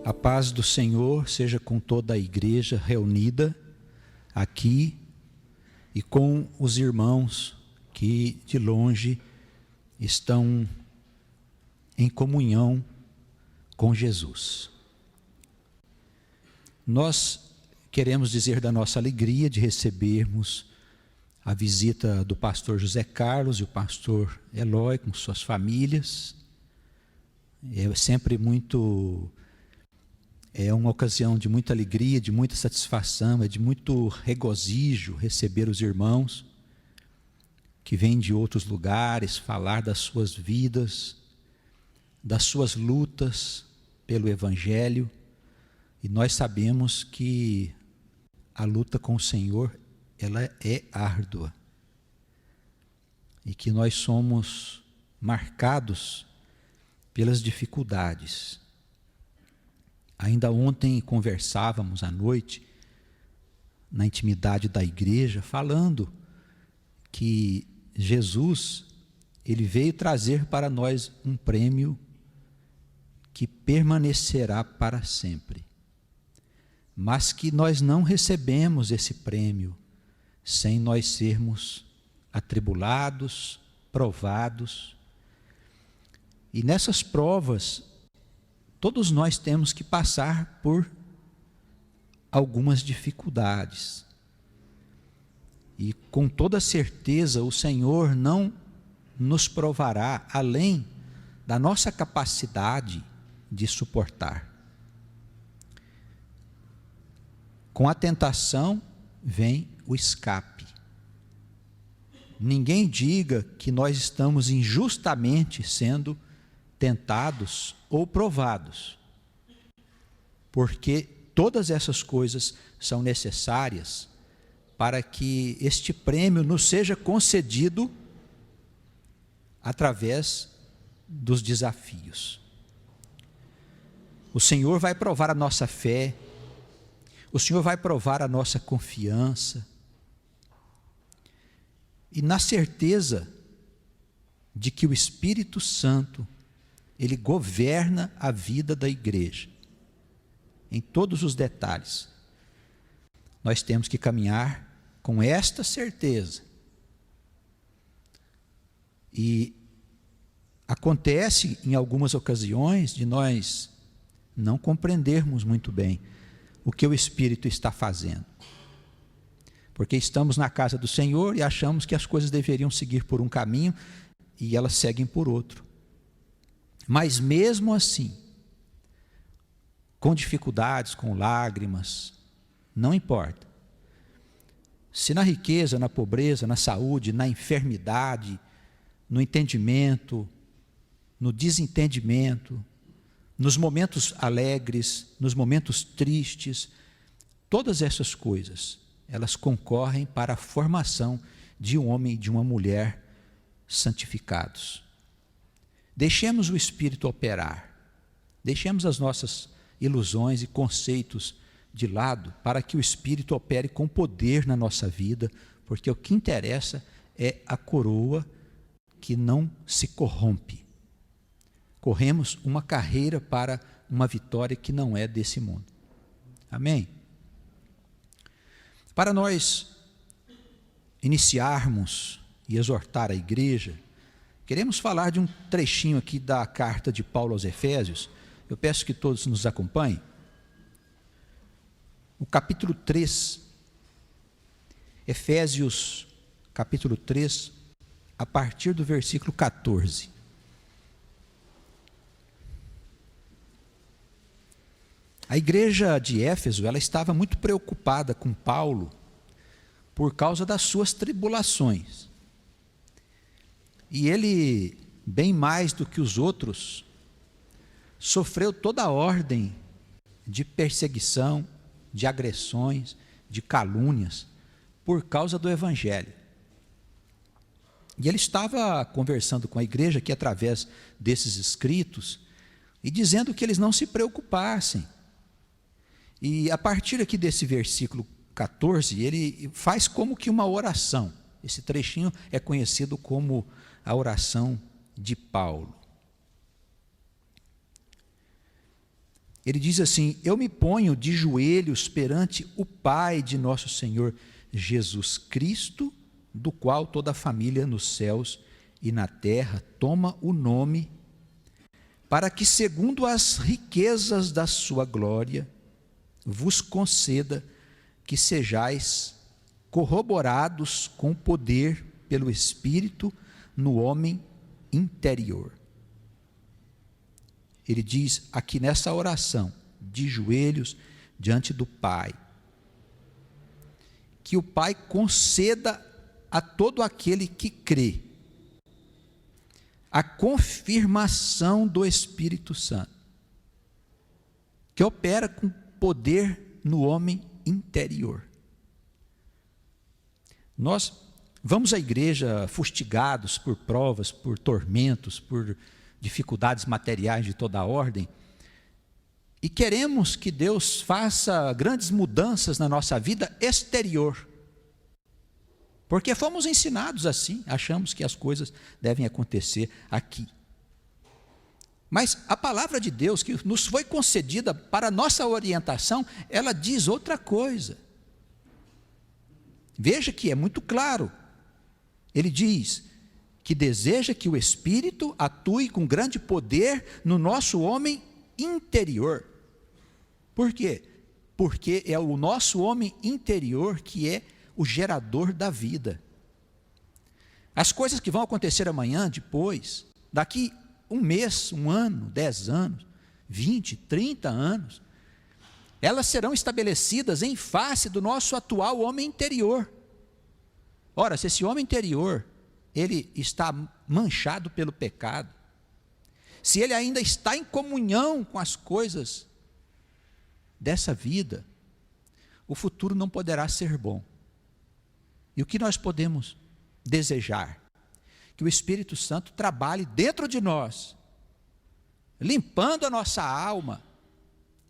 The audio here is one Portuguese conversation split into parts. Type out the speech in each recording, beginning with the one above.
A paz do Senhor seja com toda a igreja reunida aqui e com os irmãos que de longe estão em comunhão com Jesus. Nós queremos dizer da nossa alegria de recebermos a visita do pastor José Carlos e o pastor Eloy com suas famílias. É sempre uma ocasião de muita alegria, de muita satisfação, de muito regozijo receber os irmãos que vêm de outros lugares, falar das suas vidas, das suas lutas pelo Evangelho. E nós sabemos que a luta com o Senhor, ela é árdua. E que nós somos marcados pelas dificuldades. Ainda ontem conversávamos à noite, na intimidade da igreja, falando que Jesus, ele veio trazer para nós um prêmio que permanecerá para sempre. Mas que nós não recebemos esse prêmio sem nós sermos atribulados, provados. E nessas provas, todos nós temos que passar por algumas dificuldades. E com toda certeza o Senhor não nos provará além da nossa capacidade de suportar. Com a tentação vem o escape. Ninguém diga que nós estamos injustamente sendo tentados ou provados, porque todas essas coisas são necessárias para que este prêmio nos seja concedido através dos desafios. O Senhor vai provar a nossa fé, o Senhor vai provar a nossa confiança, e na certeza de que o Espírito Santo, ele governa a vida da igreja, em todos os detalhes. Nós temos que caminhar com esta certeza. E acontece em algumas ocasiões de nós não compreendermos muito bem o que o Espírito está fazendo. Porque estamos na casa do Senhor e achamos que as coisas deveriam seguir por um caminho e elas seguem por outro. Mas mesmo assim, com dificuldades, com lágrimas, não importa. Se na riqueza, na pobreza, na saúde, na enfermidade, no entendimento, no desentendimento, nos momentos alegres, nos momentos tristes, todas essas coisas, elas concorrem para a formação de um homem e de uma mulher santificados. Deixemos o Espírito operar, deixemos as nossas ilusões e conceitos de lado para que o Espírito opere com poder na nossa vida, porque o que interessa é a coroa que não se corrompe. Corremos uma carreira para uma vitória que não é desse mundo. Amém? Para nós iniciarmos e exortar a igreja, queremos falar de um trechinho aqui da carta de Paulo aos Efésios. Eu peço que todos nos acompanhem. O capítulo 3, Efésios capítulo 3, a partir do versículo 14. A igreja de Éfeso, ela estava muito preocupada com Paulo por causa das suas tribulações. E ele, bem mais do que os outros, sofreu toda a ordem de perseguição, de agressões, de calúnias, por causa do Evangelho. E ele estava conversando com a igreja aqui através desses escritos e dizendo que eles não se preocupassem. E a partir aqui desse versículo 14, ele faz como que uma oração. Esse trechinho é conhecido como a oração de Paulo. Ele diz assim: eu me ponho de joelhos perante o Pai de nosso Senhor Jesus Cristo, do qual toda a família nos céus e na terra toma o nome, para que, segundo as riquezas da sua glória, vos conceda que sejais corroborados com poder pelo Espírito no homem interior. Ele diz aqui nessa oração, de joelhos diante do Pai, que o Pai conceda a todo aquele que crê a confirmação do Espírito Santo, que opera com poder no homem interior. Nós vamos à igreja fustigados por provas, por tormentos, por dificuldades materiais de toda a ordem, e queremos que Deus faça grandes mudanças na nossa vida exterior, porque fomos ensinados assim, achamos que as coisas devem acontecer aqui. Mas a palavra de Deus que nos foi concedida para a nossa orientação, ela diz outra coisa. Veja que é muito claro. Ele diz que deseja que o Espírito atue com grande poder no nosso homem interior. Por quê? Porque é o nosso homem interior que é o gerador da vida. As coisas que vão acontecer amanhã, depois, daqui um mês, um ano, 10 anos, 20, 30 anos, elas serão estabelecidas em face do nosso atual homem interior. Ora, se esse homem interior, ele está manchado pelo pecado, se ele ainda está em comunhão com as coisas dessa vida, o futuro não poderá ser bom. E o que nós podemos desejar? Que o Espírito Santo trabalhe dentro de nós, limpando a nossa alma,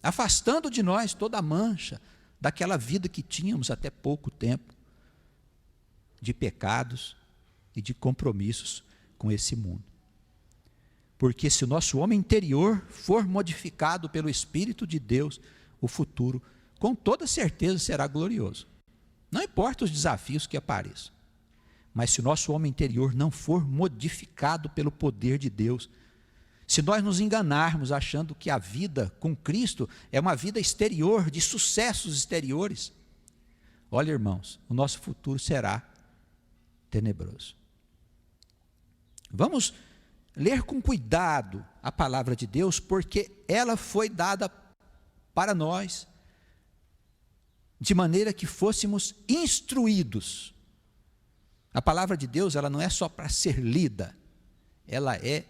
afastando de nós toda a mancha daquela vida que tínhamos até pouco tempo, de pecados e de compromissos com esse mundo. Porque se o nosso homem interior for modificado pelo Espírito de Deus, o futuro, com toda certeza, será glorioso. Não importa os desafios que apareçam, mas se o nosso homem interior não for modificado pelo poder de Deus, se nós nos enganarmos achando que a vida com Cristo é uma vida exterior, de sucessos exteriores, olha, irmãos, o nosso futuro será tenebroso. Vamos ler com cuidado a palavra de Deus, porque ela foi dada para nós de maneira que fôssemos instruídos. A palavra de Deus, ela não é só para ser lida, ela é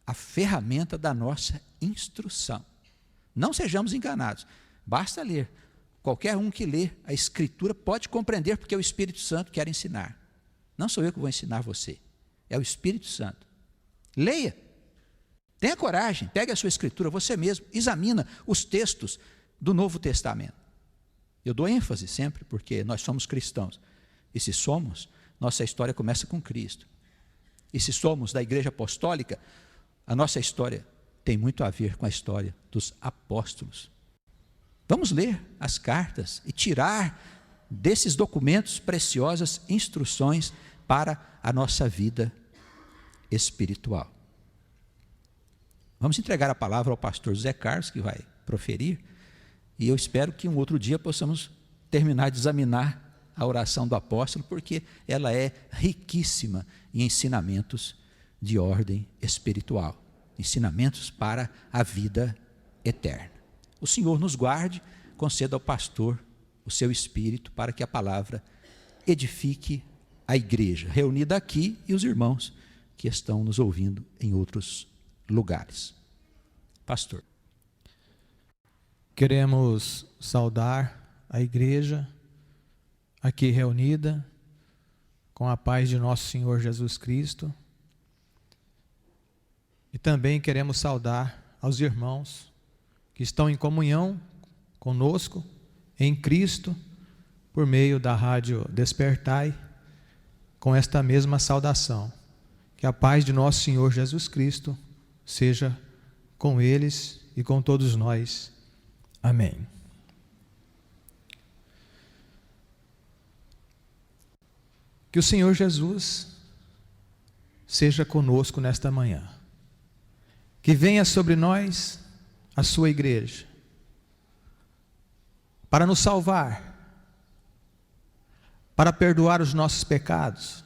a ferramenta da nossa instrução. Não sejamos enganados, basta ler. Qualquer um que lê a Escritura pode compreender, porque o Espírito Santo quer ensinar. Não sou eu que vou ensinar você, é o Espírito Santo. Leia, tenha coragem, pegue a sua Escritura, você mesmo, examina os textos do Novo Testamento. Eu dou ênfase sempre, porque nós somos cristãos. E se somos, nossa história começa com Cristo. E se somos da Igreja Apostólica, a nossa história tem muito a ver com a história dos apóstolos. Vamos ler as cartas e tirar desses documentos preciosas instruções para a nossa vida espiritual. Vamos entregar a palavra ao pastor José Carlos, que vai proferir, e eu espero que um outro dia possamos terminar de examinar a oração do apóstolo, porque ela é riquíssima em ensinamentos de ordem espiritual, ensinamentos para a vida eterna. O Senhor nos guarde, conceda ao pastor o seu espírito para que a palavra edifique a igreja reunida aqui e os irmãos que estão nos ouvindo em outros lugares. Pastor. Queremos saudar a igreja aqui reunida com a paz de nosso Senhor Jesus Cristo, e também queremos saudar aos irmãos que estão em comunhão conosco em Cristo por meio da rádio Despertai, com esta mesma saudação. Que a paz de nosso Senhor Jesus Cristo seja com eles e com todos nós. Amém. Que o Senhor Jesus seja conosco nesta manhã. Que venha sobre nós a sua igreja, para nos salvar, para perdoar os nossos pecados,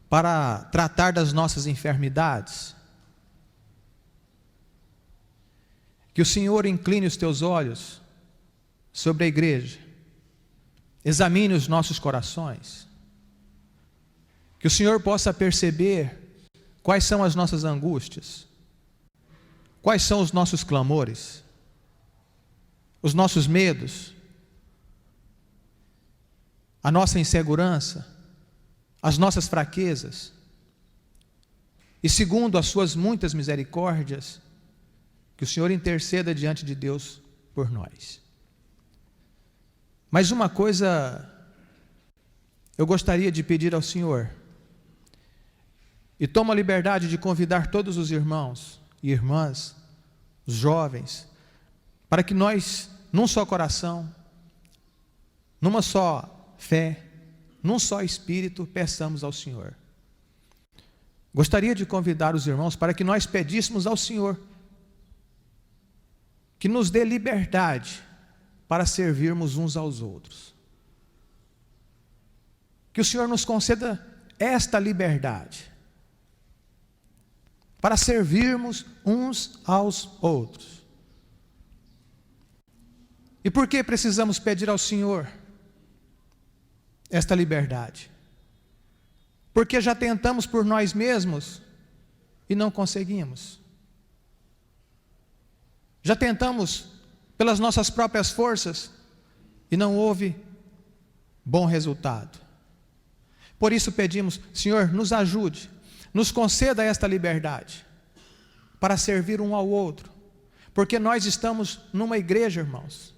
para tratar das nossas enfermidades. Que o Senhor incline os teus olhos sobre a igreja, examine os nossos corações, que o Senhor possa perceber quais são as nossas angústias, quais são os nossos clamores, os nossos medos, a nossa insegurança, as nossas fraquezas, e segundo as suas muitas misericórdias, que o Senhor interceda diante de Deus por nós. Mas uma coisa eu gostaria de pedir ao Senhor, e tomo a liberdade de convidar todos os irmãos e irmãs, os jovens, para que nós, num só coração, numa só fé, num só espírito, peçamos ao Senhor. Gostaria de convidar os irmãos para que nós pedíssemos ao Senhor que nos dê liberdade para servirmos uns aos outros. Que o Senhor nos conceda esta liberdade para servirmos uns aos outros. E por que precisamos pedir ao Senhor esta liberdade? Porque já tentamos por nós mesmos e não conseguimos. Já tentamos pelas nossas próprias forças e não houve bom resultado. Por isso pedimos, Senhor, nos ajude, nos conceda esta liberdade para servir um ao outro, porque nós estamos numa igreja, irmãos,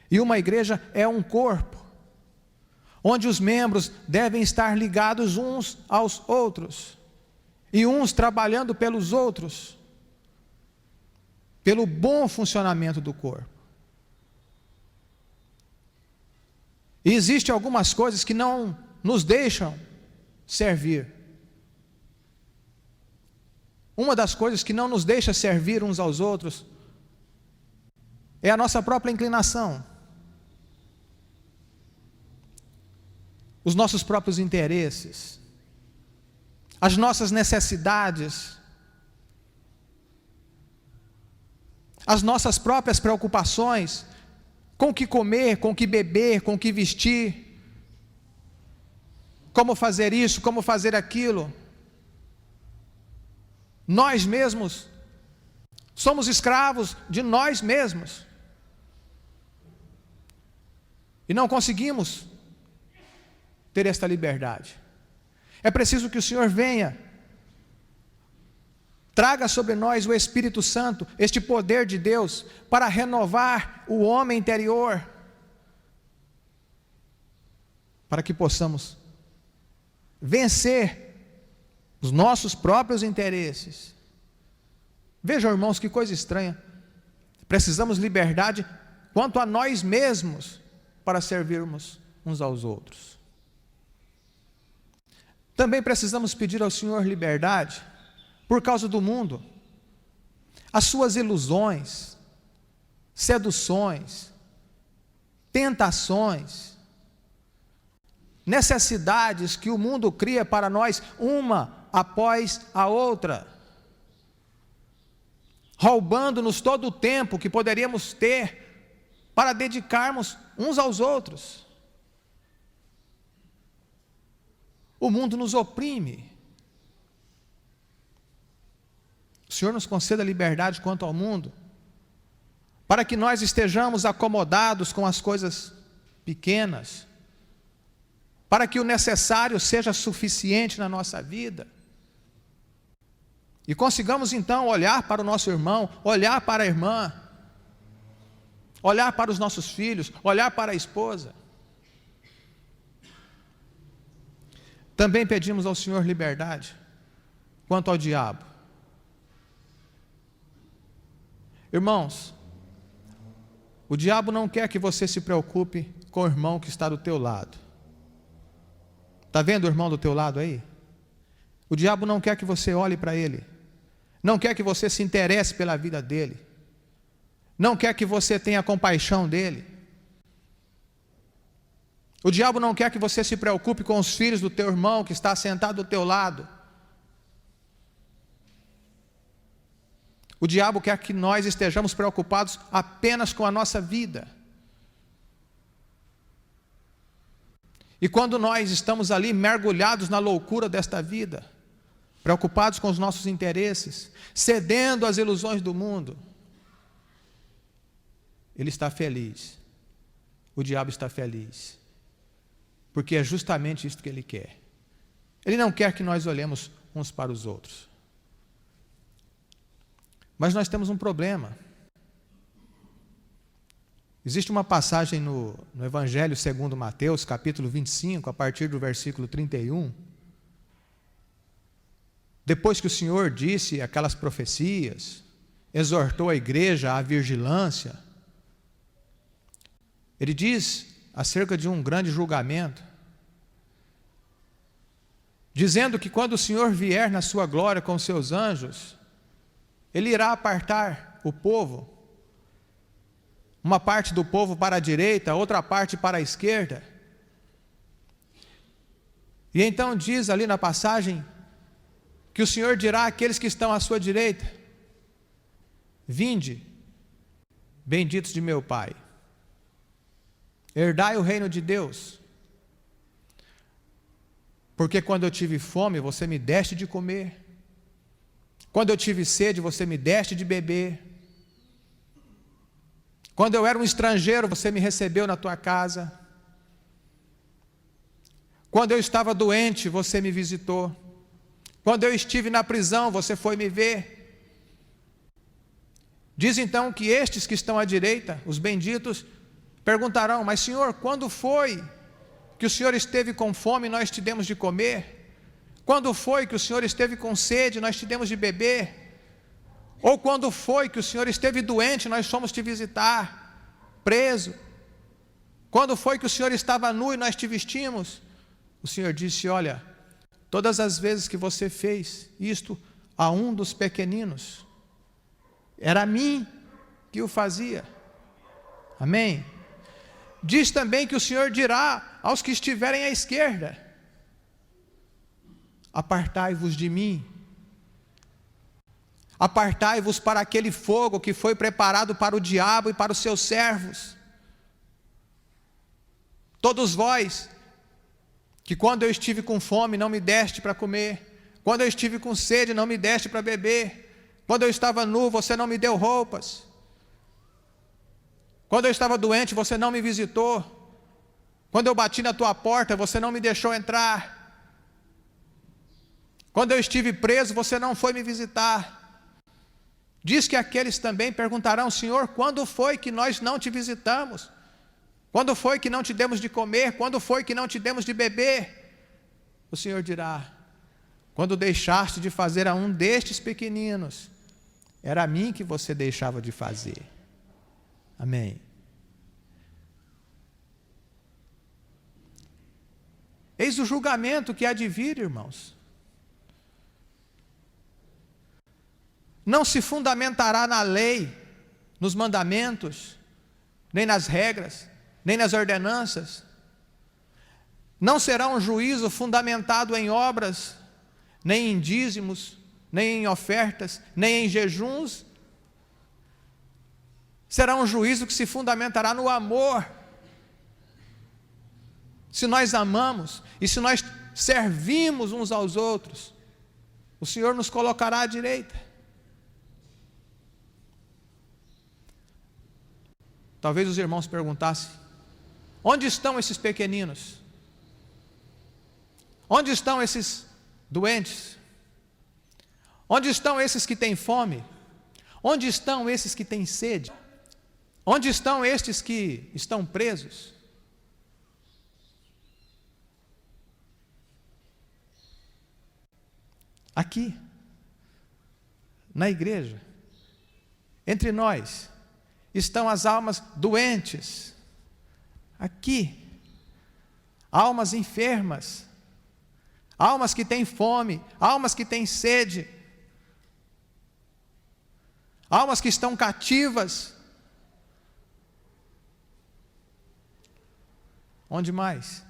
e uma igreja é um corpo, onde os membros devem estar ligados uns aos outros, e uns trabalhando pelos outros, pelo bom funcionamento do corpo. E existem algumas coisas que não nos deixam servir. Uma das coisas que não nos deixa servir uns aos outros é a nossa própria inclinação, os nossos próprios interesses, as nossas necessidades, as nossas próprias preocupações com o que comer, com o que beber, com o que vestir, como fazer isso, como fazer aquilo. Nós mesmos somos escravos de nós mesmos e não conseguimos ter esta liberdade. É preciso que o Senhor venha, traga sobre nós o Espírito Santo, este poder de Deus, para renovar o homem interior, para que possamos vencer os nossos próprios interesses. Vejam, irmãos, que coisa estranha. Precisamos de liberdade quanto a nós mesmos para servirmos uns aos outros. Também precisamos pedir ao Senhor liberdade por causa do mundo, as suas ilusões, seduções, tentações, necessidades que o mundo cria para nós, uma após a outra, roubando-nos todo o tempo que poderíamos ter para dedicarmos uns aos outros. O mundo nos oprime. O Senhor nos conceda liberdade quanto ao mundo, para que nós estejamos acomodados com as coisas pequenas, para que o necessário seja suficiente na nossa vida, e consigamos então olhar para o nosso irmão, olhar para a irmã, olhar para os nossos filhos, olhar para a esposa. Também pedimos ao Senhor liberdade quanto ao diabo. Irmãos, o diabo não quer que você se preocupe com o irmão que está do teu lado. Está vendo o irmão do teu lado aí? O diabo não quer que você olhe para ele. Não quer que você se interesse pela vida dele. Não quer que você tenha compaixão dele. O diabo não quer que você se preocupe com os filhos do teu irmão que está sentado do teu lado. O diabo quer que nós estejamos preocupados apenas com a nossa vida. E quando nós estamos ali mergulhados na loucura desta vida, preocupados com os nossos interesses, cedendo às ilusões do mundo, ele está feliz. O diabo está feliz. Porque é justamente isso que ele quer. Ele não quer que nós olhemos uns para os outros. Mas nós temos um problema. Existe uma passagem no Evangelho segundo Mateus, capítulo 25, a partir do versículo 31. Depois que o Senhor disse aquelas profecias, exortou a igreja à vigilância, ele diz acerca de um grande julgamento, dizendo que quando o Senhor vier na sua glória com os seus anjos, ele irá apartar o povo, uma parte do povo para a direita, outra parte para a esquerda. E então diz ali na passagem que o Senhor dirá àqueles que estão à sua direita: vinde, benditos de meu Pai, herdai o reino de Deus, porque quando eu tive fome, você me deste de comer, quando eu tive sede, você me deste de beber, quando eu era um estrangeiro, você me recebeu na tua casa, quando eu estava doente, você me visitou, quando eu estive na prisão, você foi me ver. Diz então que estes que estão à direita, os benditos, perguntarão: mas Senhor, quando foi que o Senhor esteve com fome e nós te demos de comer? Quando foi que o Senhor esteve com sede e nós te demos de beber? Ou quando foi que o Senhor esteve doente e nós fomos te visitar, preso? Quando foi que o Senhor estava nu e nós te vestimos? O Senhor disse: olha, todas as vezes que você fez isto a um dos pequeninos, era a mim que o fazia. Amém? Diz também que o Senhor dirá aos que estiverem à esquerda: apartai-vos de mim, apartai-vos para aquele fogo que foi preparado para o diabo e para os seus servos. Todos vós, que quando eu estive com fome não me deste para comer, quando eu estive com sede não me deste para beber, quando eu estava nu você não me deu roupas, quando eu estava doente você não me visitou, quando eu bati na tua porta você não me deixou entrar, quando eu estive preso você não foi me visitar. Diz que aqueles também perguntarão: Senhor, quando foi que nós não te visitamos? Quando foi que não te demos de comer? Quando foi que não te demos de beber? O Senhor dirá: quando deixaste de fazer a um destes pequeninos, era a mim que você deixava de fazer. Amém. Eis o julgamento que há de vir, irmãos. Não se fundamentará na lei, nos mandamentos, nem nas regras, nem nas ordenanças. Não será um juízo fundamentado em obras, nem em dízimos, nem em ofertas, nem em jejuns. Será um juízo que se fundamentará no amor. Se nós amamos e se nós servimos uns aos outros, o Senhor nos colocará à direita. Talvez os irmãos perguntassem: onde estão esses pequeninos? Onde estão esses doentes? Onde estão esses que têm fome? Onde estão esses que têm sede? Onde estão estes que estão presos? Aqui, na igreja. entre nós estão as almas doentes, aqui, almas enfermas, almas que têm fome, almas que têm sede, almas que estão cativas. Onde mais?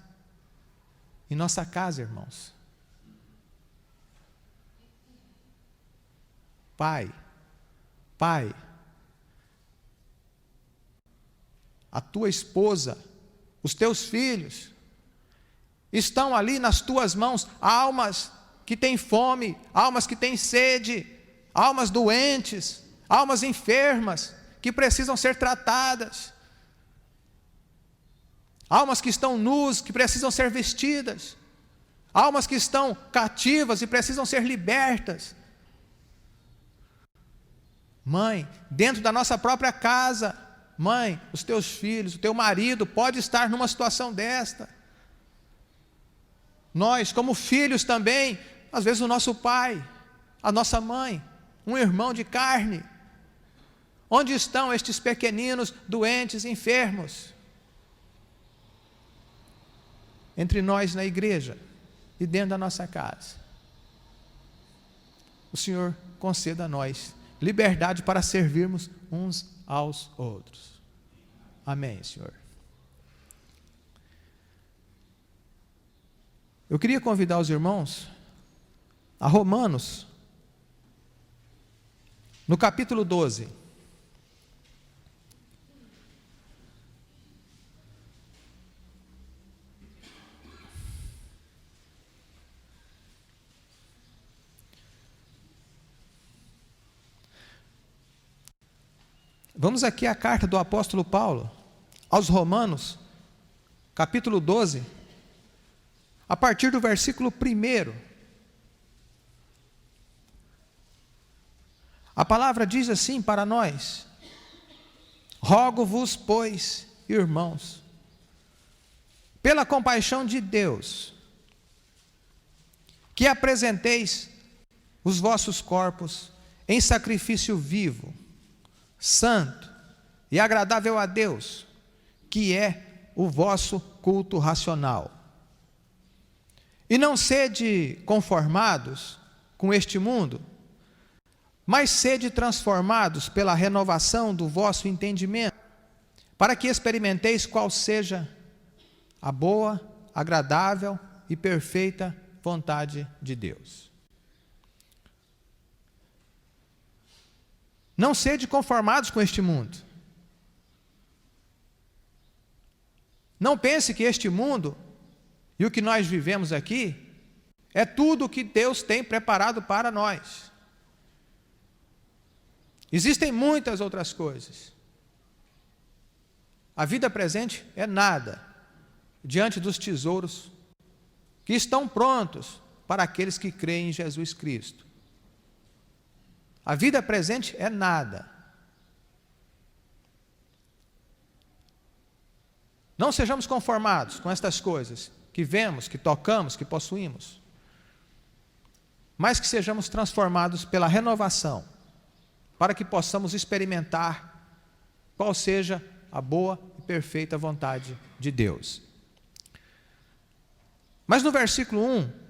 Em nossa casa, irmãos. Pai, a tua esposa, os teus filhos, estão ali nas tuas mãos, almas que têm fome, almas que têm sede, almas doentes, almas enfermas, que precisam ser tratadas, almas que estão nus, que precisam ser vestidas, almas que estão cativas e precisam ser libertas. Mãe, dentro da nossa própria casa, mãe, os teus filhos, o teu marido pode estar numa situação desta. Nós, como filhos também, às vezes o nosso pai, a nossa mãe, um irmão de carne. Onde estão estes pequeninos, doentes, enfermos? Entre nós na igreja e dentro da nossa casa. O Senhor conceda a nós liberdade para servirmos uns aos outros. Amém, Senhor. Eu queria convidar os irmãos a Romanos, no capítulo 12. Vamos aqui à carta do apóstolo Paulo aos Romanos, capítulo 12, a partir do versículo 1. A palavra diz assim para nós: rogo-vos, pois, irmãos, pela compaixão de Deus, que apresenteis os vossos corpos em sacrifício vivo, santo e agradável a Deus, que é o vosso culto racional. E não sede conformados com este mundo, mas sede transformados pela renovação do vosso entendimento, para que experimenteis qual seja a boa, agradável e perfeita vontade de Deus. Não sede conformados com este mundo. Não pense que este mundo e o que nós vivemos aqui é tudo o que Deus tem preparado para nós. Existem muitas outras coisas. A vida presente é nada diante dos tesouros que estão prontos para aqueles que creem em Jesus Cristo. A vida presente é nada. Não sejamos conformados com estas coisas que vemos, que tocamos, que possuímos, mas que sejamos transformados pela renovação, para que possamos experimentar qual seja a boa e perfeita vontade de Deus. Mas no versículo 1,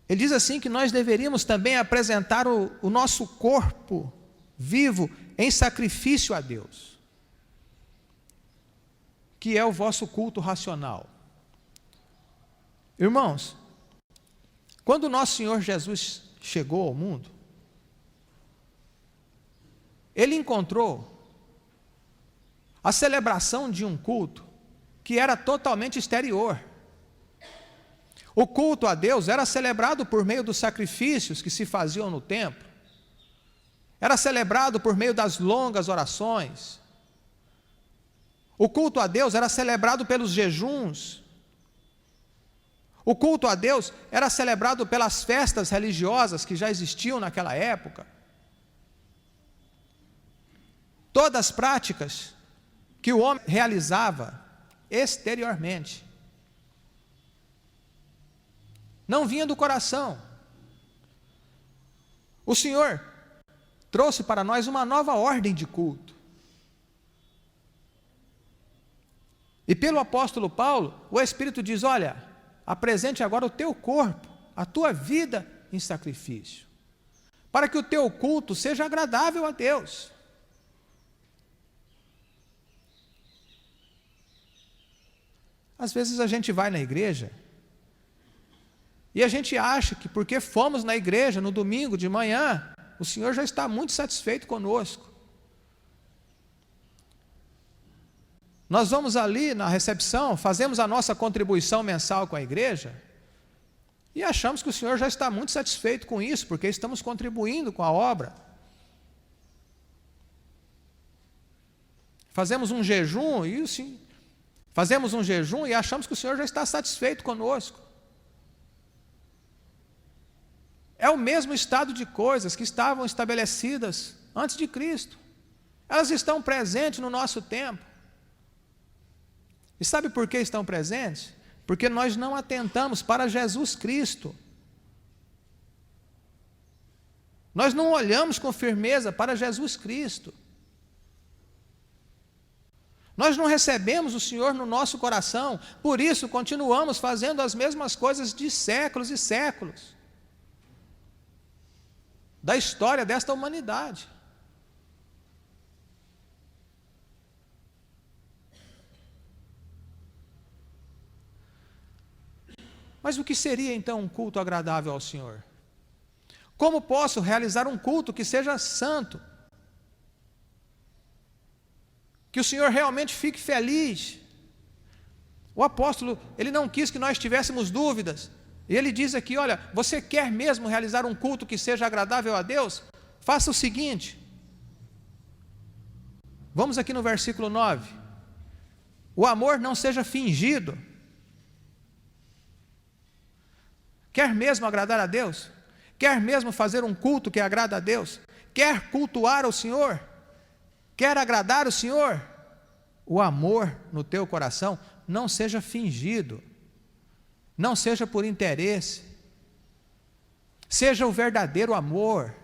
ele diz assim que nós deveríamos também apresentar o nosso corpo vivo em sacrifício a Deus, que é o vosso culto racional. Irmãos, quando o nosso Senhor Jesus chegou ao mundo, Ele encontrou a celebração de um culto que era totalmente exterior. O culto a Deus era celebrado por meio dos sacrifícios que se faziam no templo. Era celebrado por meio das longas orações. O culto a Deus era celebrado pelos jejuns. O culto a Deus era celebrado pelas festas religiosas que já existiam naquela época. Todas as práticas que o homem realizava exteriormente não vinha do coração. O Senhor trouxe para nós uma nova ordem de culto. E pelo apóstolo Paulo, o Espírito diz: olha, apresente agora o teu corpo, a tua vida em sacrifício, para que o teu culto seja agradável a Deus. Às vezes a gente vai na igreja e a gente acha que porque fomos na igreja no domingo de manhã, o Senhor já está muito satisfeito conosco. Nós vamos ali na recepção, fazemos a nossa contribuição mensal com a igreja e achamos que o Senhor já está muito satisfeito com isso, porque estamos contribuindo com a obra. Fazemos um jejum e achamos que o Senhor já está satisfeito conosco. É o mesmo estado de coisas que estavam estabelecidas antes de Cristo. Elas estão presentes no nosso tempo. E sabe por que estão presentes? Porque nós não atentamos para Jesus Cristo. Nós não olhamos com firmeza para Jesus Cristo. Nós não recebemos o Senhor no nosso coração, por isso continuamos fazendo as mesmas coisas de séculos e séculos da história desta humanidade. Mas o que seria então um culto agradável ao Senhor? Como posso realizar um culto que seja santo? Que o Senhor realmente fique feliz? O apóstolo, ele não quis que nós tivéssemos dúvidas. E ele diz aqui: olha, você quer mesmo realizar um culto que seja agradável a Deus? Faça o seguinte. Vamos aqui no versículo 9. O amor não seja fingido. Quer mesmo agradar a Deus? Quer mesmo fazer um culto que agrada a Deus? Quer cultuar ao Senhor? Quer agradar o Senhor? O amor no teu coração não seja fingido, não seja por interesse, seja o verdadeiro amor,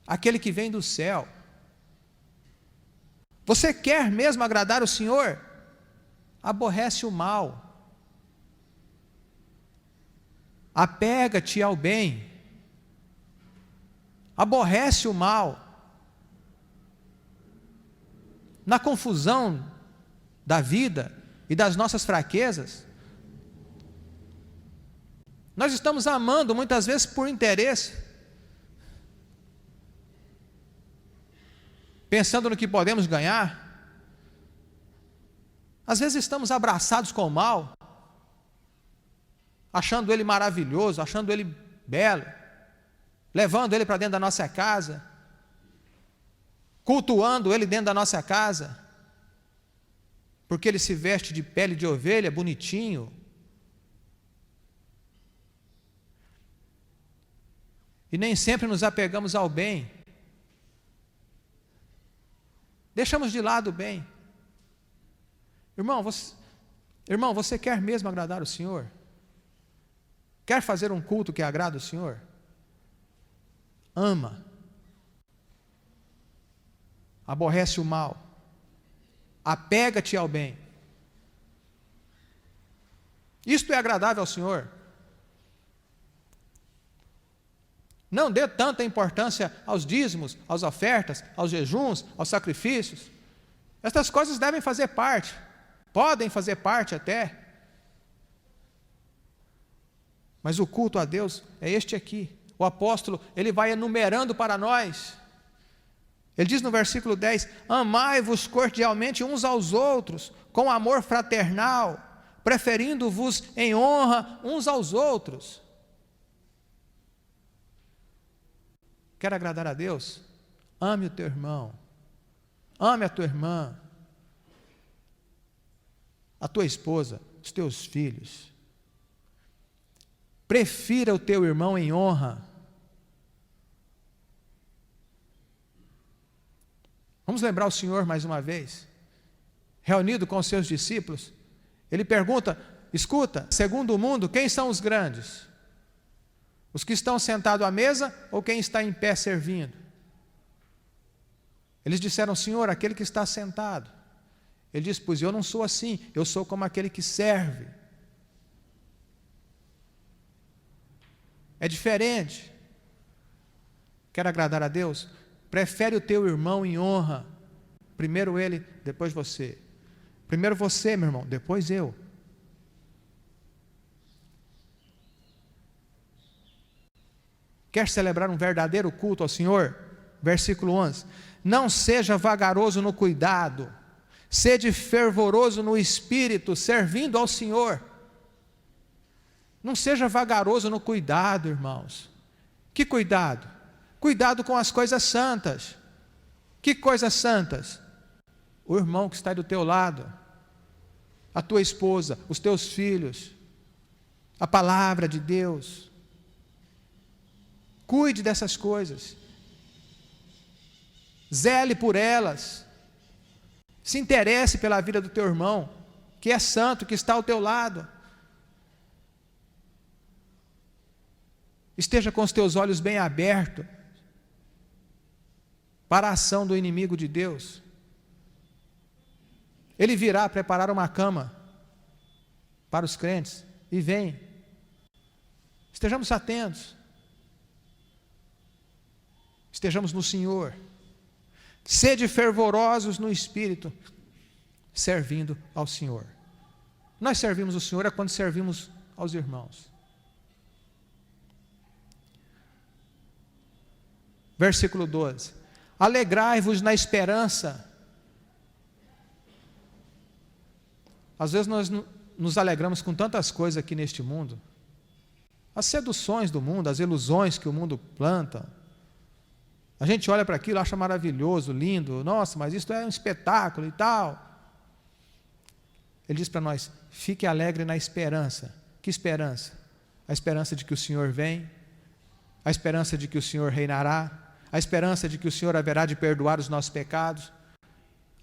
aquele que vem do céu. Você quer mesmo agradar o Senhor? Aborrece o mal, apega-te ao bem, aborrece o mal. Na confusão da vida e das nossas fraquezas, nós estamos amando muitas vezes por interesse, pensando no que podemos ganhar. Às vezes estamos abraçados com o mal, achando ele maravilhoso, achando ele belo, levando ele para dentro da nossa casa, cultuando ele dentro da nossa casa, porque ele se veste de pele de ovelha, bonitinho. E nem sempre nos apegamos ao bem. Deixamos de lado o bem. Irmão, você quer mesmo agradar o Senhor? Quer fazer um culto que agrada o Senhor? Ama. Aborrece o mal. Apega-te ao bem. Isto é agradável ao Senhor. Não dê tanta importância aos dízimos, às ofertas, aos jejuns, aos sacrifícios. Estas coisas devem fazer parte, podem fazer parte até. Mas o culto a Deus é este aqui. O apóstolo, ele vai enumerando para nós. Ele diz no versículo 10: amai-vos cordialmente uns aos outros, com amor fraternal, preferindo-vos em honra uns aos outros. Quer agradar a Deus? Ame o teu irmão, ame a tua irmã, a tua esposa, os teus filhos. Prefira o teu irmão em honra. Vamos lembrar o Senhor mais uma vez, reunido com os seus discípulos. Ele pergunta: escuta, segundo o mundo, quem são os grandes? Os que estão sentados à mesa ou quem está em pé servindo? Eles disseram: Senhor, aquele que está sentado. Ele disse: pois eu não sou assim, eu sou como aquele que serve. É diferente. Quer agradar a Deus? Prefere o teu irmão em honra. Primeiro ele, depois você. Primeiro você, meu irmão, depois eu. Quer celebrar um verdadeiro culto ao Senhor? Versículo 11. Não seja vagaroso no cuidado, sede fervoroso no espírito, servindo ao Senhor. Não seja vagaroso no cuidado, irmãos. Que cuidado? Cuidado com as coisas santas. Que coisas santas? O irmão que está do teu lado, a tua esposa, os teus filhos, a palavra de Deus. Cuide dessas coisas. Zele por elas. Se interesse pela vida do teu irmão, que é santo, que está ao teu lado. Esteja com os teus olhos bem abertos para a ação do inimigo de Deus. Ele virá preparar uma cama para os crentes e vem. Estejamos atentos. Estejamos no Senhor. Sede fervorosos no Espírito, servindo ao Senhor. Nós servimos o Senhor é quando servimos aos irmãos. Versículo 12. Alegrai-vos na esperança. Às vezes nós nos alegramos com tantas coisas aqui neste mundo. As seduções do mundo, as ilusões que o mundo planta. A gente olha para aquilo, acha maravilhoso, lindo. Nossa, mas isso é um espetáculo e tal. Ele diz para nós: fique alegre na esperança. Que esperança? A esperança de que o Senhor vem, a esperança de que o Senhor reinará, a esperança de que o Senhor haverá de perdoar os nossos pecados.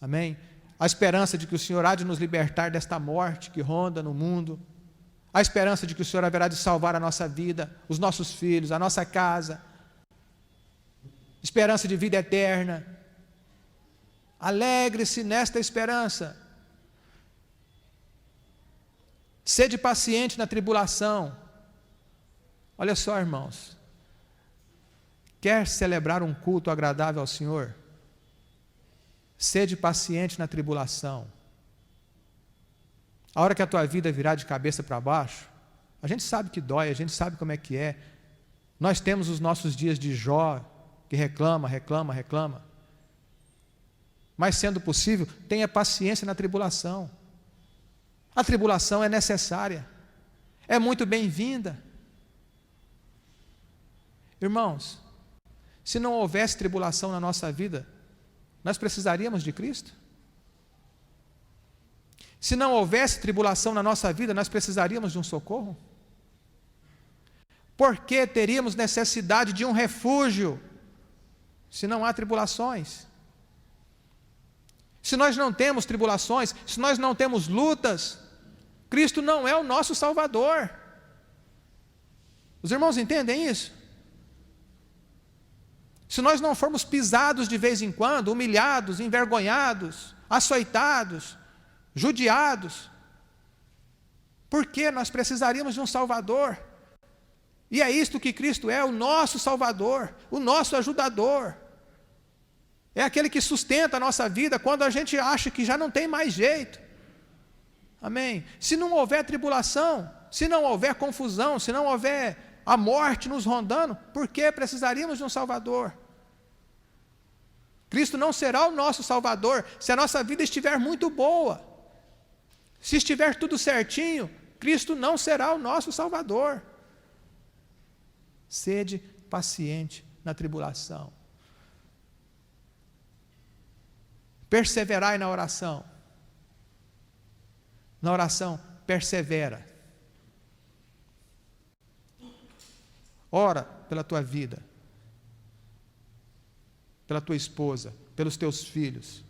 Amém? A esperança de que o Senhor há de nos libertar desta morte que ronda no mundo. A esperança de que o Senhor haverá de salvar a nossa vida, os nossos filhos, a nossa casa. Esperança de vida eterna. Alegre-se nesta esperança. Sede paciente na tribulação. Olha só, irmãos. Quer celebrar um culto agradável ao Senhor? Sede paciente na tribulação. A hora que a tua vida virar de cabeça para baixo, a gente sabe que dói, a gente sabe como é que é. Nós temos os nossos dias de Jó, que reclama. Mas sendo possível, tenha paciência na tribulação. A tribulação é necessária, é muito bem-vinda. Irmãos, se não houvesse tribulação na nossa vida, nós precisaríamos de Cristo? Se não houvesse tribulação na nossa vida, nós precisaríamos de um socorro? Por que teríamos necessidade de um refúgio, se não há tribulações? Se nós não temos tribulações, se nós não temos lutas, Cristo não é o nosso Salvador. Os irmãos entendem isso? Se nós não formos pisados de vez em quando, humilhados, envergonhados, açoitados, judiados, por que nós precisaríamos de um Salvador? E é isto que Cristo é, o nosso Salvador, o nosso ajudador. É aquele que sustenta a nossa vida quando a gente acha que já não tem mais jeito. Amém? Se não houver tribulação, se não houver confusão, se não houver a morte nos rondando, por que precisaríamos de um Salvador? Cristo não será o nosso Salvador se a nossa vida estiver muito boa. Se estiver tudo certinho, Cristo não será o nosso Salvador. Sede paciente na tribulação. Perseverai na oração. Na oração, persevera. Ora pela tua vida, pela tua esposa, pelos teus filhos,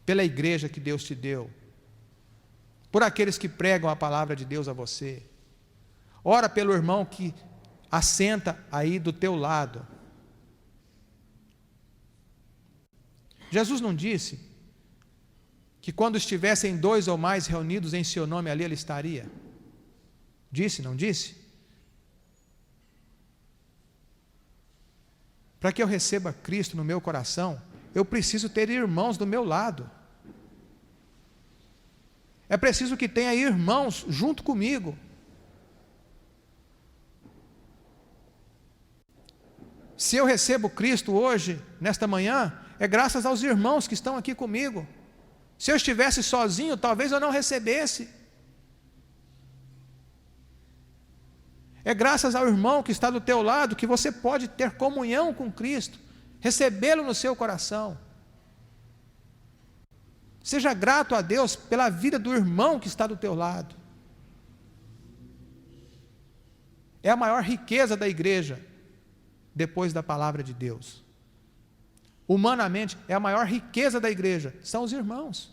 pela igreja que Deus te deu, por aqueles que pregam a palavra de Deus a você. Ora pelo irmão que assenta aí do teu lado. Jesus não disse que quando estivessem 2 ou mais reunidos em seu nome, ali ele estaria? Disse, não disse? Para que eu receba Cristo no meu coração, eu preciso ter irmãos do meu lado. É preciso que tenha irmãos junto comigo. Se eu recebo Cristo hoje, nesta manhã, é graças aos irmãos que estão aqui comigo. Se eu estivesse sozinho, talvez eu não recebesse. É graças ao irmão que está do teu lado que você pode ter comunhão com Cristo, recebê-lo no seu coração. Seja grato a Deus pela vida do irmão que está do teu lado. É a maior riqueza da igreja, depois da palavra de Deus. Humanamente, é a maior riqueza da igreja, são os irmãos.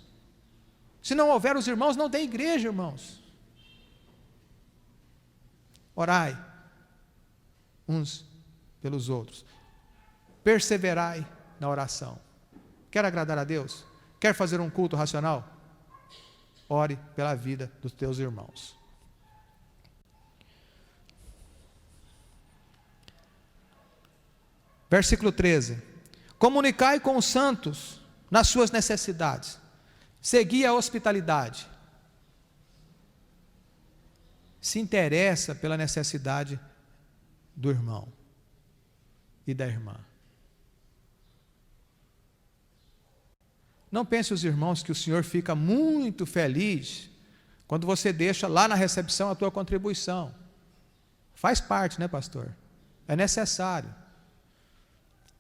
Se não houver os irmãos, não tem igreja, irmãos. Orai uns pelos outros. Perseverai na oração. Quer agradar a Deus? Quer fazer um culto racional? Ore pela vida dos teus irmãos. Versículo 13. Comunicai com os santos nas suas necessidades. Segui a hospitalidade. Se interessa pela necessidade do irmão e da irmã. Não pense os irmãos que o Senhor fica muito feliz quando você deixa lá na recepção a tua contribuição. Faz parte, né, pastor? É necessário.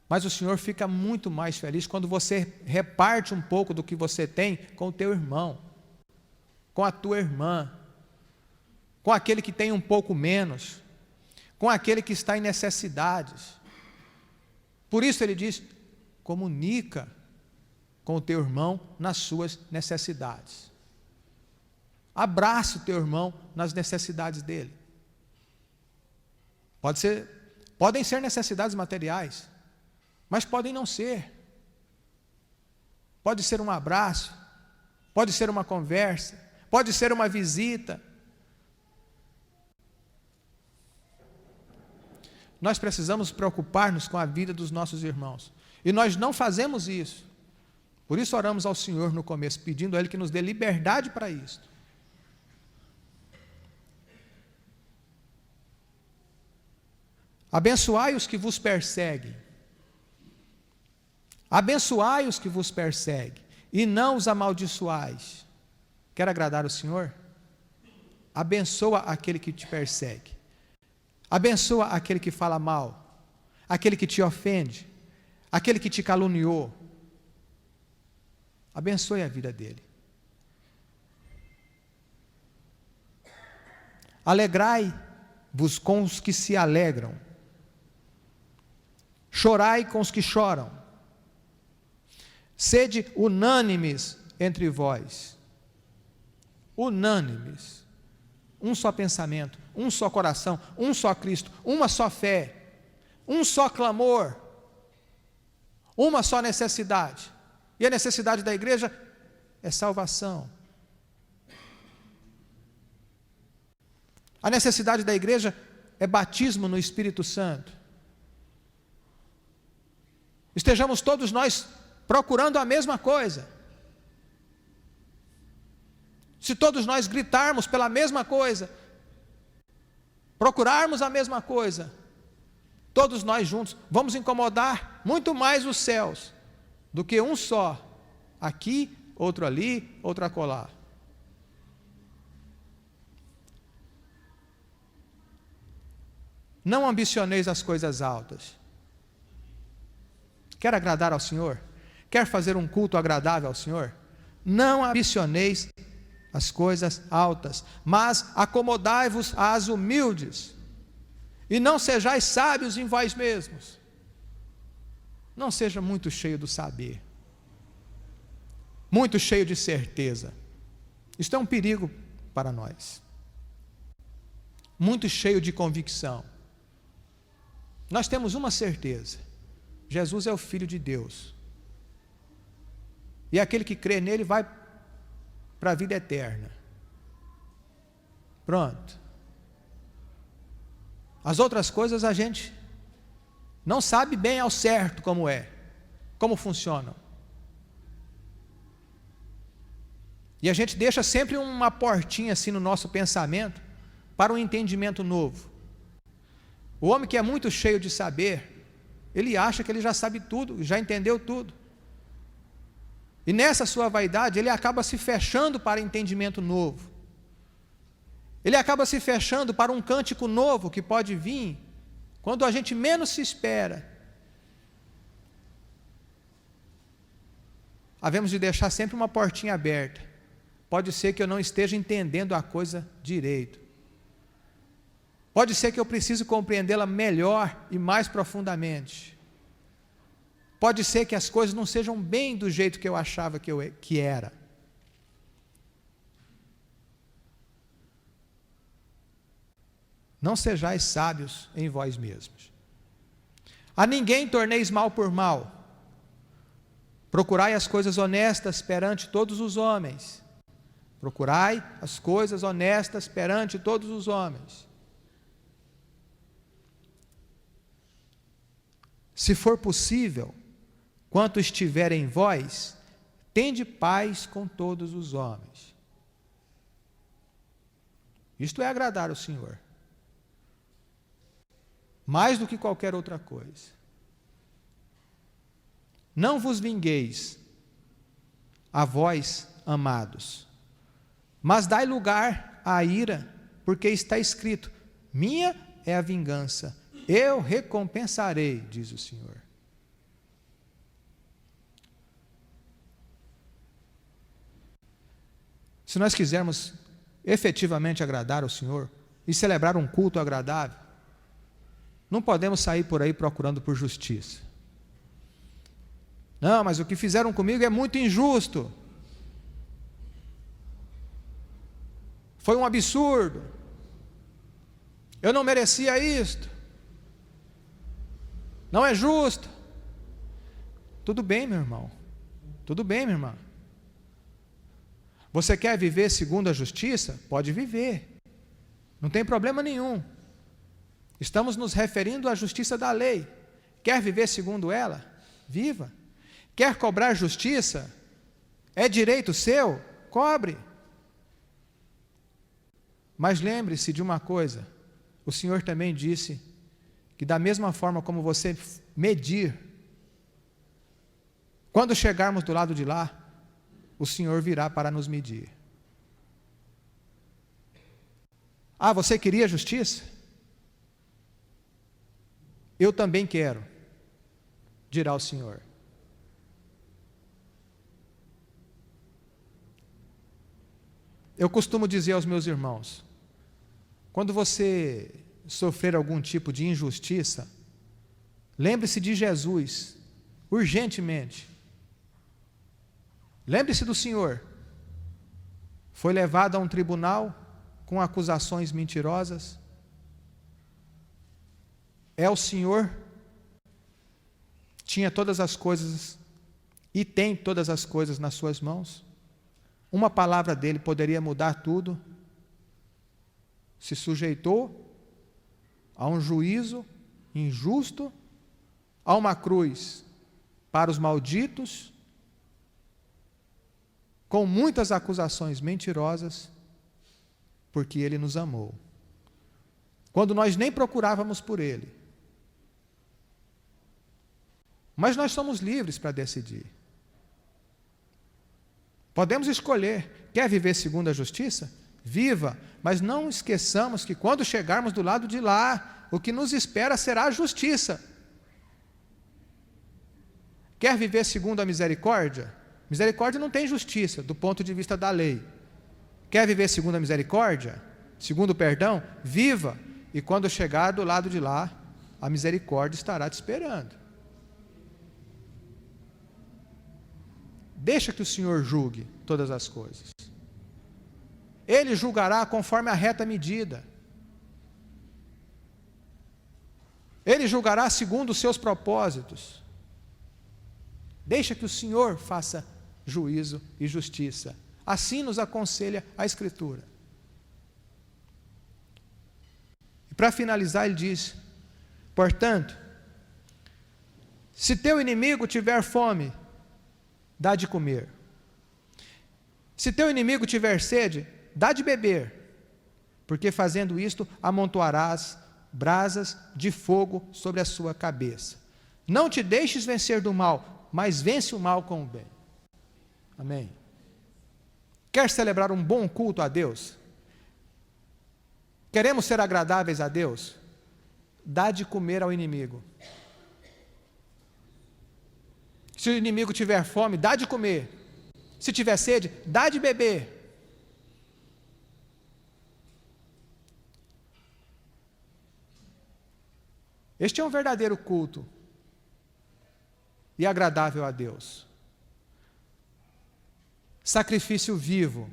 Mas o Senhor fica muito mais feliz quando você reparte um pouco do que você tem com o teu irmão, com a tua irmã, com aquele que tem um pouco menos, com aquele que está em necessidades. Por isso ele diz, comunica com o teu irmão nas suas necessidades. Abraça o teu irmão nas necessidades dele. Podem ser necessidades materiais, mas podem não ser. Pode ser um abraço, pode ser uma conversa, pode ser uma visita. Nós precisamos preocupar-nos com a vida dos nossos irmãos. E nós não fazemos isso. Por isso oramos ao Senhor no começo, pedindo a Ele que nos dê liberdade para isso. Abençoai os que vos perseguem. Abençoai os que vos perseguem, e não os amaldiçoais. Quer agradar o Senhor? Abençoa aquele que te persegue. Abençoa aquele que fala mal, aquele que te ofende, aquele que te caluniou. Abençoe a vida dele. Alegrai-vos com os que se alegram. Chorai com os que choram. Sede unânimes entre vós. Unânimes. Um só pensamento, um só coração, um só Cristo, uma só fé, um só clamor, uma só necessidade. E a necessidade da igreja é salvação. A necessidade da igreja é batismo no Espírito Santo. Estejamos todos nós procurando a mesma coisa. Se todos nós gritarmos pela mesma coisa, procurarmos a mesma coisa, todos nós juntos vamos incomodar muito mais os céus do que um só, aqui, outro ali, outro acolá. Não ambicioneis as coisas altas. Quer agradar ao Senhor? Quer fazer um culto agradável ao Senhor? Não ambicioneis as coisas altas, mas acomodai-vos às humildes, e não sejais sábios em vós mesmos. Não seja muito cheio do saber, muito cheio de certeza. Isto é um perigo para nós. Muito cheio de convicção. Nós temos uma certeza: Jesus é o Filho de Deus. e aquele que crê nele vai para a vida eterna. Pronto. As outras coisas a gente não sabe bem ao certo como funcionam. E a gente deixa sempre uma portinha assim no nosso pensamento para um entendimento novo. O homem que é muito cheio de saber, ele acha que ele já sabe tudo, já entendeu tudo. E nessa sua vaidade, ele acaba se fechando para entendimento novo. Ele acaba se fechando para um cântico novo que pode vir quando a gente menos se espera. Havemos de deixar sempre uma portinha aberta. Pode ser que eu não esteja entendendo a coisa direito. Pode ser que eu precise compreendê-la melhor e mais profundamente. Pode ser que as coisas não sejam bem do jeito que eu achava que era. Não sejais sábios em vós mesmos. A ninguém torneis mal por mal. Procurai as coisas honestas perante todos os homens. Procurai as coisas honestas perante todos os homens. Se for possível, quanto estiver em vós, tende paz com todos os homens. Isto é agradar ao Senhor. Mais do que qualquer outra coisa. Não vos vingueis, a vós, amados, mas dai lugar à ira, porque está escrito: minha é a vingança, eu recompensarei, diz o Senhor. Se nós quisermos efetivamente agradar ao Senhor e celebrar um culto agradável, não podemos sair por aí procurando por justiça. Não, mas o que fizeram comigo é muito injusto. Foi um absurdo. Eu não merecia isto. Não é justo. Tudo bem, meu irmão. Tudo bem, minha irmã. Você quer viver segundo a justiça? Pode viver. Não tem problema nenhum. Estamos nos referindo à justiça da lei. Quer viver segundo ela? Viva. Quer cobrar justiça? É direito seu? Cobre. Mas lembre-se de uma coisa. O Senhor também disse que da mesma forma como você medir, quando chegarmos do lado de lá, o Senhor virá para nos medir. Ah, você queria justiça? Eu também quero, dirá o Senhor. Eu costumo dizer aos meus irmãos, quando você sofrer algum tipo de injustiça, lembre-se de Jesus, urgentemente. Lembre-se do Senhor. Foi levado a um tribunal com acusações mentirosas. É o Senhor, tinha todas as coisas e tem todas as coisas nas suas mãos. Uma palavra dele poderia mudar tudo. Se sujeitou a um juízo injusto, a uma cruz para os malditos, com muitas acusações mentirosas, porque ele nos amou. Quando nós nem procurávamos por ele. Mas nós somos livres para decidir. Podemos escolher. Quer viver segundo a justiça? Viva, mas não esqueçamos que quando chegarmos do lado de lá, o que nos espera será a justiça. Quer viver segundo a misericórdia? Misericórdia não tem justiça do ponto de vista da lei. Quer viver segundo a misericórdia? Segundo o perdão? Viva, e quando chegar do lado de lá, a misericórdia estará te esperando. Deixa que o Senhor julgue todas as coisas. Ele julgará conforme a reta medida. Ele julgará segundo os seus propósitos. Deixa que o Senhor faça juízo e justiça. Assim nos aconselha a Escritura. E para finalizar, ele diz: portanto, se teu inimigo tiver fome, dá de comer. Se teu inimigo tiver sede, dá de beber, porque fazendo isto, amontoarás brasas de fogo sobre a sua cabeça. Não te deixes vencer do mal, mas vence o mal com o bem. Amém. Quer celebrar um bom culto a Deus? Queremos ser agradáveis a Deus? Dá de comer ao inimigo. Se o inimigo tiver fome, dá de comer. Se tiver sede, dá de beber. Este é um verdadeiro culto e agradável a Deus. Sacrifício vivo.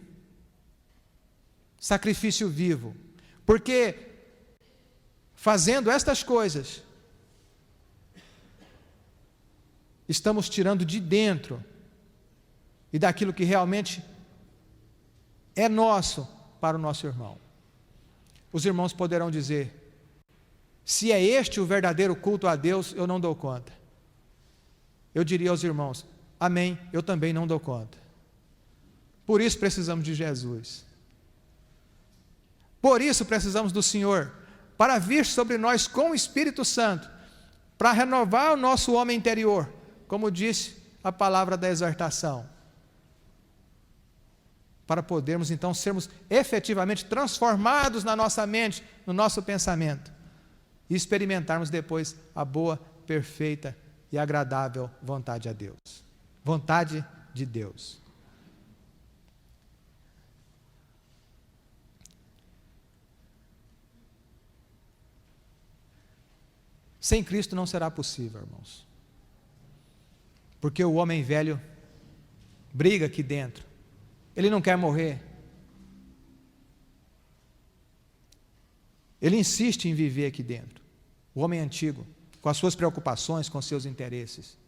Sacrifício vivo. Porque fazendo estas coisas, estamos tirando de dentro e daquilo que realmente é nosso para o nosso irmão. Os irmãos poderão dizer: se é este o verdadeiro culto a Deus, eu não dou conta. Eu diria aos irmãos: amém, eu também não dou conta. Por isso precisamos de Jesus. Por isso precisamos do Senhor, para vir sobre nós com o Espírito Santo, para renovar o nosso homem interior, como disse a palavra da exortação, para podermos então sermos efetivamente transformados na nossa mente, no nosso pensamento, e experimentarmos depois a boa, perfeita e agradável vontade a Deus. Vontade de Deus. Sem Cristo não será possível, irmãos. Porque o homem velho briga aqui dentro. Ele não quer morrer. Ele insiste em viver aqui dentro. O homem antigo, com as suas preocupações, com seus interesses.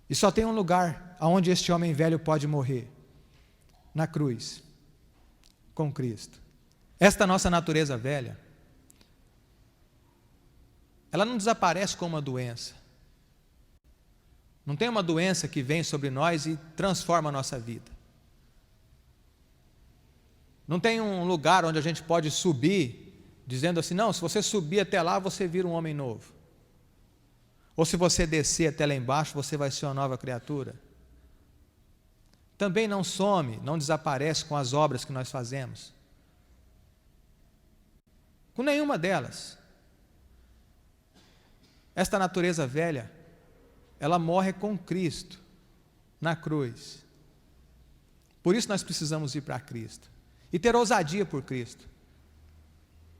E só tem um lugar aonde este homem velho pode morrer: na cruz, com Cristo. Esta nossa natureza velha, ela não desaparece com uma doença. Não tem uma doença que vem sobre nós e transforma a nossa vida. Não tem um lugar onde a gente pode subir, dizendo assim: não, se você subir até lá, você vira um homem novo. Ou se você descer até lá embaixo, você vai ser uma nova criatura. Também não some, não desaparece com as obras que nós fazemos. Com nenhuma delas. Esta natureza velha, ela morre com Cristo, na cruz. Por isso nós precisamos ir para Cristo, e ter ousadia por Cristo.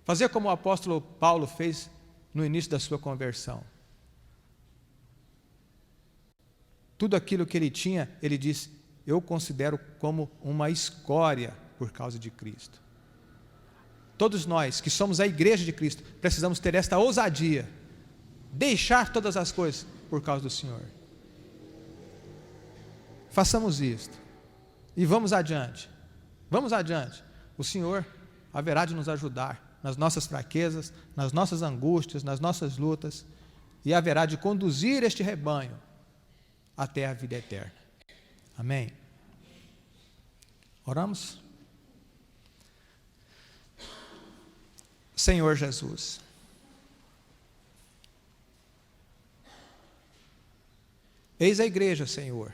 Fazer como o apóstolo Paulo fez no início da sua conversão. Tudo aquilo que ele tinha, ele disse: eu considero como uma escória por causa de Cristo. Todos nós que somos a igreja de Cristo, precisamos ter esta ousadia, deixar todas as coisas por causa do Senhor. Façamos isto e vamos adiante. Vamos adiante. O Senhor haverá de nos ajudar nas nossas fraquezas, nas nossas angústias, nas nossas lutas, e haverá de conduzir este rebanho até a vida eterna. Amém? Oramos? Senhor Jesus, eis a igreja, Senhor,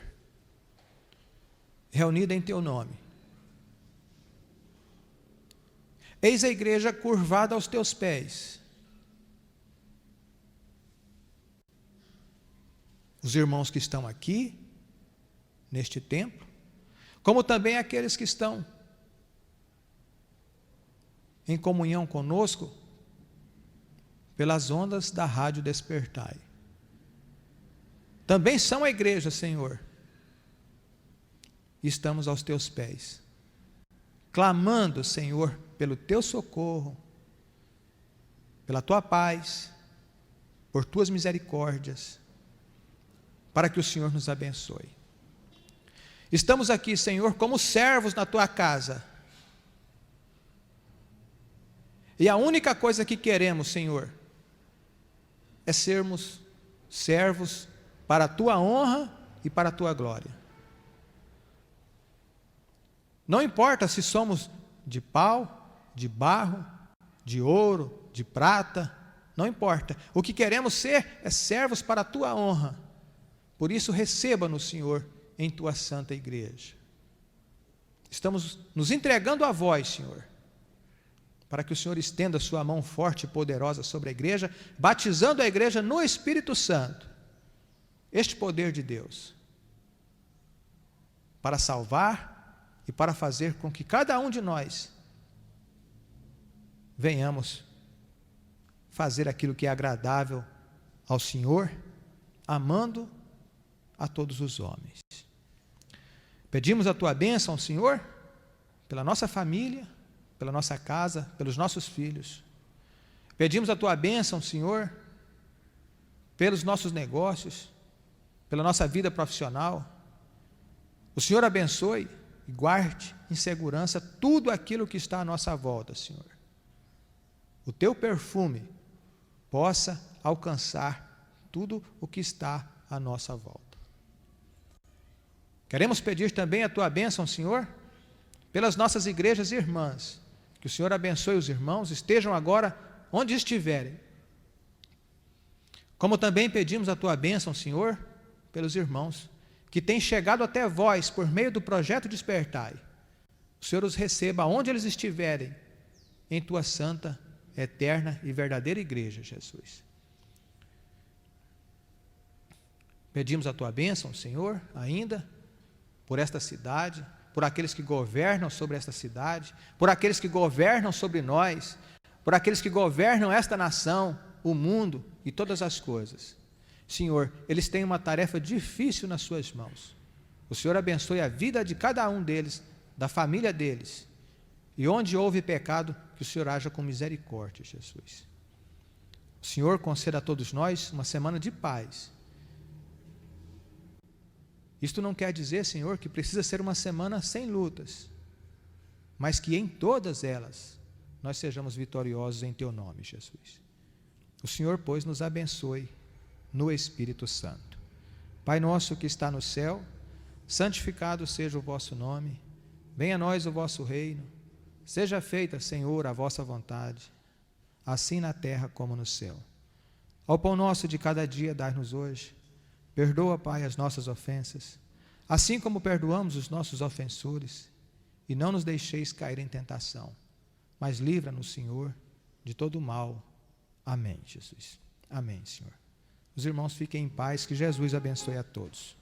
reunida em Teu nome. Eis a igreja curvada aos Teus pés. Os irmãos que estão aqui, neste templo, como também aqueles que estão em comunhão conosco pelas ondas da Rádio Despertai. Também são a igreja, Senhor. Estamos aos Teus pés, clamando, Senhor, pelo Teu socorro, pela Tua paz, por Tuas misericórdias, para que o Senhor nos abençoe. Estamos aqui, Senhor, como servos na tua casa. E a única coisa que queremos, Senhor, é sermos servos para a tua honra e para a tua glória. Não importa se somos de pau, de barro, de ouro, de prata, não importa. O que queremos ser é servos para a tua honra. Por isso, receba-nos, Senhor, em tua santa igreja. Estamos nos entregando a vós, Senhor, para que o Senhor estenda a sua mão forte e poderosa sobre a igreja, batizando a igreja no Espírito Santo, este poder de Deus, para salvar e para fazer com que cada um de nós venhamos fazer aquilo que é agradável ao Senhor, amando a todos os homens. Pedimos a tua bênção, Senhor, pela nossa família, pela nossa casa, pelos nossos filhos. Pedimos a tua bênção, Senhor, pelos nossos negócios, pela nossa vida profissional. O Senhor abençoe e guarde em segurança tudo aquilo que está à nossa volta, Senhor. O teu perfume possa alcançar tudo o que está à nossa volta. Queremos pedir também a tua bênção, Senhor, pelas nossas igrejas irmãs. Que o Senhor abençoe os irmãos, estejam agora onde estiverem. Como também pedimos a tua bênção, Senhor, pelos irmãos que têm chegado até vós por meio do projeto Despertai. O Senhor os receba onde eles estiverem, em tua santa, eterna e verdadeira igreja, Jesus. Pedimos a tua bênção, Senhor, ainda por esta cidade, por aqueles que governam sobre esta cidade, por aqueles que governam sobre nós, por aqueles que governam esta nação, o mundo e todas as coisas. Senhor, eles têm uma tarefa difícil nas suas mãos. O Senhor abençoe a vida de cada um deles, da família deles. E onde houve pecado, que o Senhor haja com misericórdia, Jesus. O Senhor conceda a todos nós uma semana de paz. Isto não quer dizer, Senhor, que precisa ser uma semana sem lutas, mas que em todas elas nós sejamos vitoriosos em teu nome, Jesus. O Senhor, pois, nos abençoe no Espírito Santo. Pai nosso que está no céu, santificado seja o vosso nome, venha a nós o vosso reino, seja feita, Senhor, a vossa vontade, assim na terra como no céu. Ao pão nosso de cada dia dai-nos hoje. Perdoa, Pai, as nossas ofensas, assim como perdoamos os nossos ofensores, e não nos deixeis cair em tentação, mas livra-nos, Senhor, de todo o mal. Amém, Jesus. Amém, Senhor. Os irmãos fiquem em paz, que Jesus abençoe a todos.